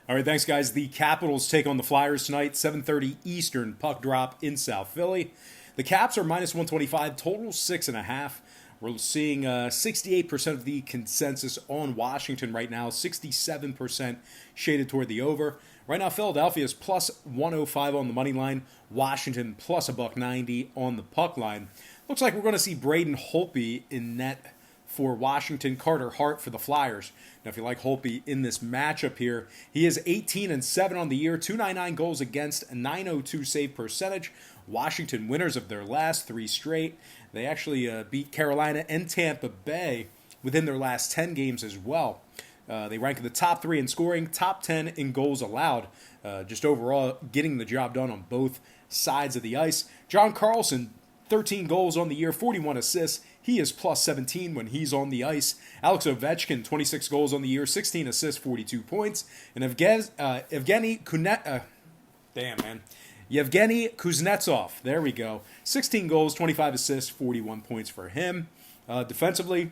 All right, thanks, guys. The Capitals take on the Flyers tonight, 7:30 Eastern, puck drop in South Philly. The Caps are minus 125, total 6.5. We're seeing 68% of the consensus on Washington right now, 67% shaded toward the over. Right now, Philadelphia is plus 105 on the money line, Washington plus a buck 90 on the puck line. Looks like we're going to see Braden Holtby in net for Washington, Carter Hart for the Flyers. Now, if you like Holtby in this matchup here, he is 18-7 on the year, 299 goals against, a 902 save percentage. Washington winners of their last three straight. They actually beat Carolina and Tampa Bay within their last 10 games as well. They rank in the top 3 in scoring, top 10 in goals allowed. Just overall getting the job done on both sides of the ice. John Carlson, 13 goals on the year, 41 assists. He is plus 17 when he's on the ice. Alex Ovechkin, 26 goals on the year, 16 assists, 42 points. And Yevgeny Kuznetsov, there we go. 16 goals, 25 assists, 41 points for him. Defensively,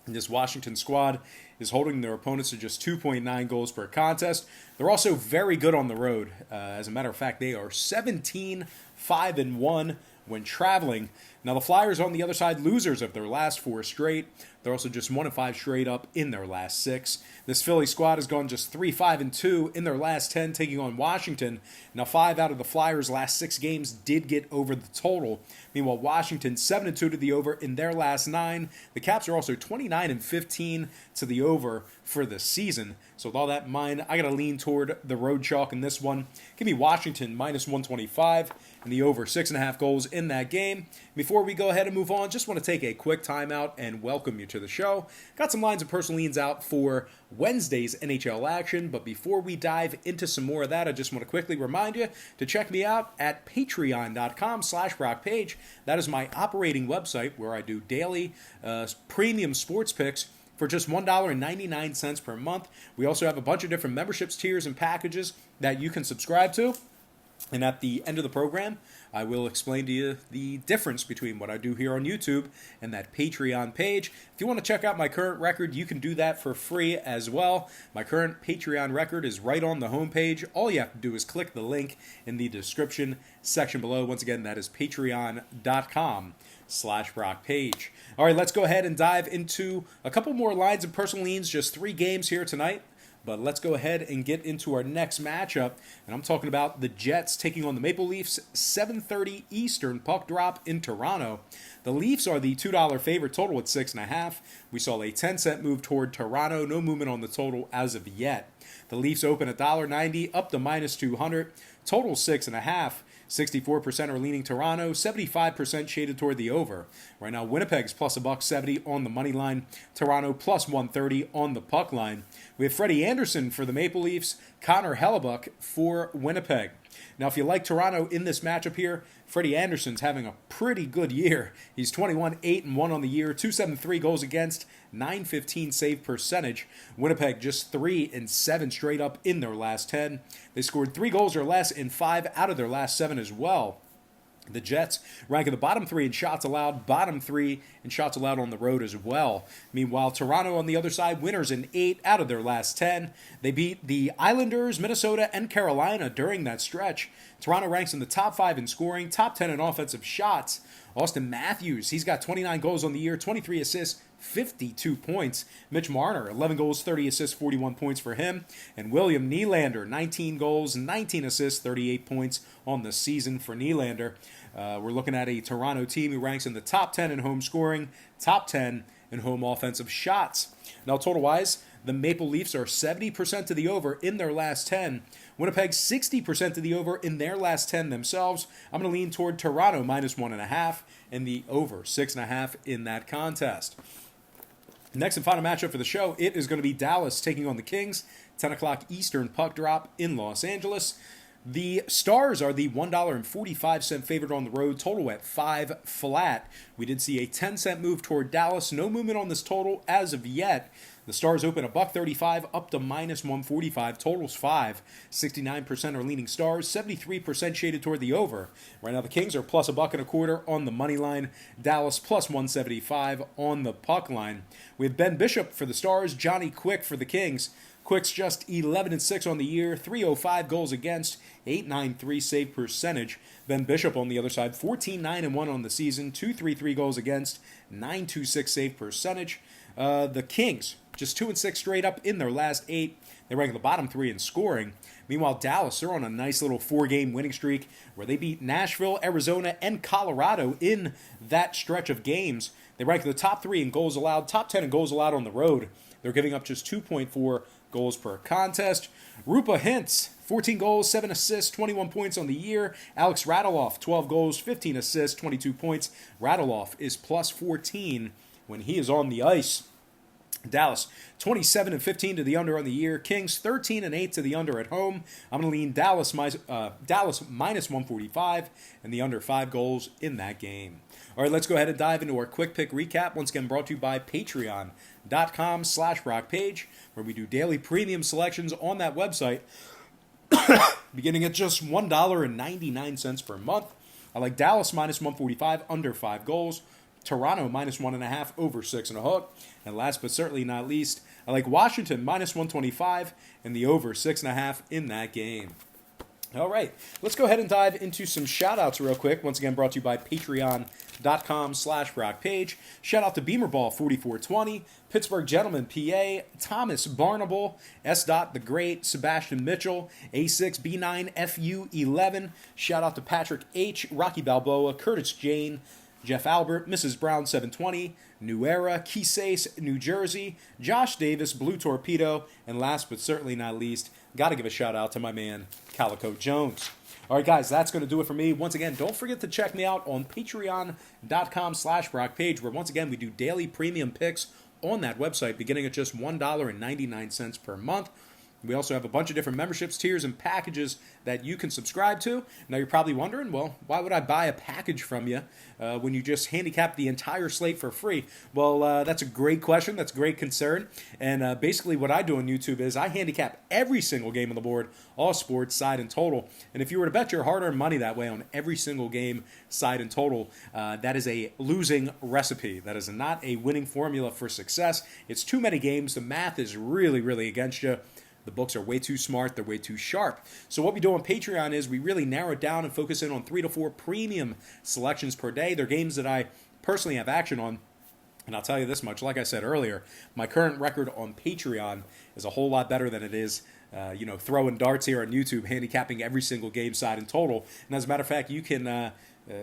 this Washington squad is holding their opponents to just 2.9 goals per contest. They're also very good on the road. As a matter of fact, they are 17-5-1 when traveling. Now, the Flyers on the other side, losers of their last 4 straight. They're also just 1-5 straight up in their last 6. This Philly squad has gone just 3-5-2 in their last 10, taking on Washington. Now, 5 out of the Flyers' last 6 games did get over the total. Meanwhile, Washington 7-2 to the over in their last 9. The Caps are also 29-15 to the over for the season. So with all that in mind, I got to lean toward the road chalk in this one. Give me Washington minus 125 and the over 6.5 goals in that game. Before we go ahead and move on, just want to take a quick timeout and welcome you to the show. Got some lines of personal leans out for Wednesday's NHL action, but before we dive into some more of that, I just want to quickly remind you to check me out at patreon.com/BrockPage. That is my operating website where I do daily premium sports picks for just $1.99 per month. We also have a bunch of different memberships, tiers, and packages that you can subscribe to. And at the end of the program, I will explain to you the difference between what I do here on YouTube and that Patreon page. If you want to check out my current record, you can do that for free as well. My current Patreon record is right on the homepage. All you have to do is click the link in the description section below. Once again, that is patreon.com/BrockPage. All right, let's go ahead and dive into a couple more lines of personal leans, just 3 games here tonight. But let's go ahead and get into our next matchup. And I'm talking about the Jets taking on the Maple Leafs, 7:30 Eastern, puck drop in Toronto. The Leafs are the $2 favorite, total at 6.5. We saw a 10-cent move toward Toronto. No movement on the total as of yet. The Leafs open at $1.90, up to minus 200. Total 6.5. 64% are leaning Toronto, 75% shaded toward the over. Right now, Winnipeg's plus a buck 70 on the money line, Toronto plus 130 on the puck line. We have Freddie Anderson for the Maple Leafs, Connor Hellebuck for Winnipeg. Now, if you like Toronto in this matchup here, Freddie Anderson's having a pretty good year. He's 21-8-1 on the year, 273 goals against, 915 save percentage. Winnipeg just 3-7 straight up in their last 10. They scored 3 goals or less in 5 out of their last 7 as well. The Jets rank in the bottom 3 in shots allowed, bottom 3 in shots allowed on the road as well. Meanwhile, Toronto on the other side, winners in 8 out of their last 10. They beat the Islanders, Minnesota, and Carolina during that stretch. Toronto ranks in the top 5 in scoring, top 10 in offensive shots. Austin Matthews, he's got 29 goals on the year, 23 assists, 52 points. Mitch Marner, 11 goals, 30 assists, 41 points for him. And William Nylander, 19 goals, 19 assists, 38 points on the season for Nylander. We're looking at a Toronto team who ranks in the top 10 in home scoring, top 10 in home offensive shots. Now, total-wise, the Maple Leafs are 70% to the over in their last 10. Winnipeg 60% to the over in their last 10 themselves. I'm going to lean toward Toronto minus 1.5 and the over 6.5 in that contest. Next and final matchup for the show, it is going to be Dallas taking on the Kings, 10 o'clock Eastern puck drop in Los Angeles. The Stars are the $1.45 favorite on the road, total at 5 flat. We did see a 10-cent move toward Dallas. No movement on this total as of yet. The Stars open a $1.35 up to minus 145. Totals 5. 69% are leaning Stars. 73% shaded toward the over. Right now the Kings are plus a $1.25 on the money line. Dallas plus 175 on the puck line. We have Ben Bishop for the Stars. Johnny Quick for the Kings. Quick's just 11-6 on the year, 305 goals against, 893 save percentage. Ben Bishop on the other side, 14-9-1 on the season, 233 goals against, 926 save percentage. The Kings, just 2-6 straight up in their last 8. They rank the bottom 3 in scoring. Meanwhile, Dallas, they're on a nice little 4-game winning streak where they beat Nashville, Arizona, and Colorado in that stretch of games. They rank the top 3 in goals allowed, top 10 in goals allowed on the road. They're giving up just 2.4 goals per contest. Rupa Hintz, 14 goals, 7 assists, 21 points on the year. Alex Radulov, 12 goals, 15 assists, 22 points. Radulov is plus 14 when he is on the ice. Dallas, 27-15 to the under on the year. Kings, 13-8 to the under at home. I'm going to lean Dallas minus 145 and the under 5 goals in that game. All right, let's go ahead and dive into our quick pick recap. Once again, brought to you by patreon.com/brockpage, where we do daily premium selections on that website, beginning at just $1.99 per month. I like Dallas minus 145, under 5 goals. Toronto minus 1.5, over 6.5. And last but certainly not least, I like Washington minus 125 and the over 6.5 in that game. All right, let's go ahead and dive into some shout-outs real quick. Once again, brought to you by patreon.com/brockpage. Shout out to Beamerball4420, Pittsburgh Gentleman PA, Thomas Barnable, S. The Great, Sebastian Mitchell, A6B9FU11. Shout out to Patrick H, Rocky Balboa, Curtis Jane, Jeff Albert, Mrs. Brown 720, New Era, Kisase, New Jersey, Josh Davis, Blue Torpedo, and last but certainly not least, got to give a shout out to my man, Calico Jones. All right, guys, that's going to do it for me. Once again, don't forget to check me out on patreon.com/brockpage, where once again we do daily premium picks on that website, beginning at just $1.99 per month. We also have a bunch of different memberships, tiers, and packages that you can subscribe to. Now, you're probably wondering, well, why would I buy a package from you when you just handicap the entire slate for free? Well, that's a great question. That's a great concern. And basically what I do on YouTube is I handicap every single game on the board, all sports, side, and total. And if you were to bet your hard-earned money that way on every single game, side, and total, that is a losing recipe. That is not a winning formula for success. It's too many games. The math is really, really against you. The books are way too smart. They're way too sharp. So what we do on Patreon is we really narrow it down and focus in on 3 to 4 premium selections per day. They're games that I personally have action on. And I'll tell you this much, like I said earlier, my current record on Patreon is a whole lot better than it is, throwing darts here on YouTube, handicapping every single game, side, and total. And as a matter of fact, you can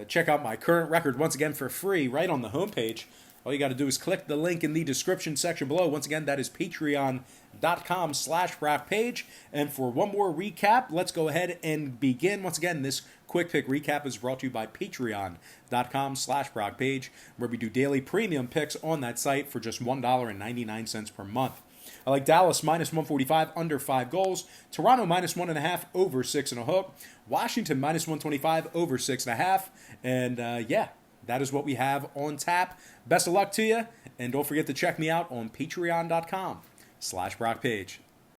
check out my current record once again for free right on the homepage. All you got to do is click the link in the description section below. Once again, that is patreon.com/brockpage. And for one more recap, let's go ahead and begin. Once again, this quick pick recap is brought to you by patreon.com/brockpage, where we do daily premium picks on that site for just $1.99 per month. I like Dallas minus 145, under 5 goals. Toronto minus 1.5, over 6.5. Washington minus 125, over 6.5. And that is what we have on tap. Best of luck to you, and don't forget to check me out on patreon.com/brockpage.